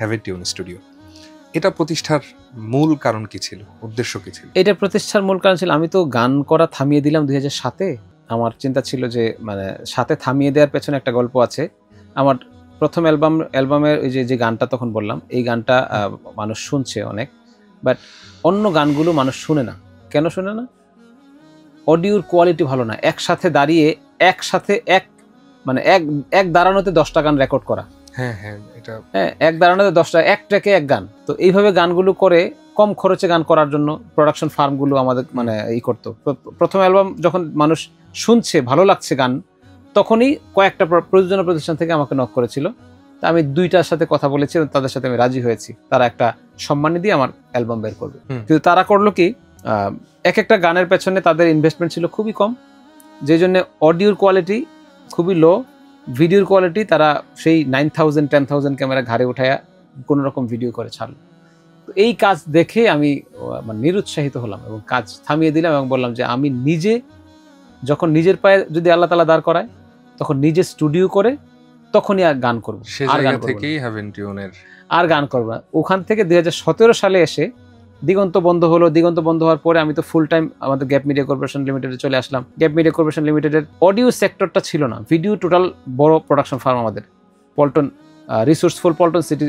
হ্যাভেনটিউন studio, এটা প্রতিষ্ঠার মূল কারণ কি ছিল, উদ্দেশ্য কি ছিল? এটা প্রতিষ্ঠার মূল কারণ ছিল, আমি তো গান করা থামিয়ে দিলাম 2007-এ। আমার চিন্তা ছিল যে মানে সাথে থামিয়ে দেওয়ার পেছনে একটা গল্প আছে। আমার প্রথম অ্যালবামের ওই যে গানটা তখন বললাম, এই গানটা মানুষ শুনছে অনেক, বাট অন্য গানগুলো মানুষ শুনে না। কেন শুনে না? অডিওর কোয়ালিটি ভালো না। একসাথে দাঁড়িয়ে একসাথে মানে এক দাঁড়ানোতে 10টা গান রেকর্ড করা। হ্যাঁ হ্যাঁ, এটা এক দাঁড়ানোতে 10টা, এক ট্র্যাকে এক গান। তো এইভাবে গানগুলো করে কম খরচে গান করার জন্য প্রোডাকশন ফার্মগুলো আমাদের মানে করতো। প্রথম অ্যালবাম যখন মানুষ শুনছে, ভালো লাগছে গান, তখনই কয়েকটা প্রযোজনা প্রতিষ্ঠান থেকে আমাকে নক করেছিল। তা আমি 2টার সাথে কথা বলেছি এবং তাদের সাথে আমি রাজি হয়েছি। তারা একটা সম্মানী দিয়ে আমার অ্যালবাম বের করবে। কিন্তু তারা করলো কি, এক একটা গানের পেছনে তাদের ইনভেস্টমেন্ট ছিল খুবই কম, যে জন্য অডিওর কোয়ালিটি খুবই লো, ভিডিওর কোয়ালিটি তারা সেই 9000 10,000 ক্যামেরা ঘাড়ে উঠায়া কোনো রকম ভিডিও করে ছাড়লো। তো এই কাজ দেখে আমি মানে নিরুৎসাহিত হলাম এবং কাজ থামিয়ে দিলাম এবং বললাম যে আমি নিজে যখন নিজের পায়ে যদি আল্লাহ তাআলা দাঁড় করায়, তখন নিজে স্টুডিও করে তখনই আর গান করবো। সে জায়গা থেকেই হ্যাভেনটিউনের আর গান করবো না। ওখান থেকে 2017 সালে এসে দিগন্ত বন্ধ হলো। দিগন্ত বন্ধ হওয়ার পরে আমি তো ফুল টাইম আমাদের গ্যাপ মিডিয়া কর্পোরেশন লিমিটেডে চলে আসলাম। গ্যাপ মিডিয়া কর্পোরেশন লিমিটেডের অডিও সেক্টরটা ছিল না, ভিডিও টোটাল বড় প্রোডাকশন ফার্ম আমাদের পল্টন, রিসোর্সফুল পল্টন সিটি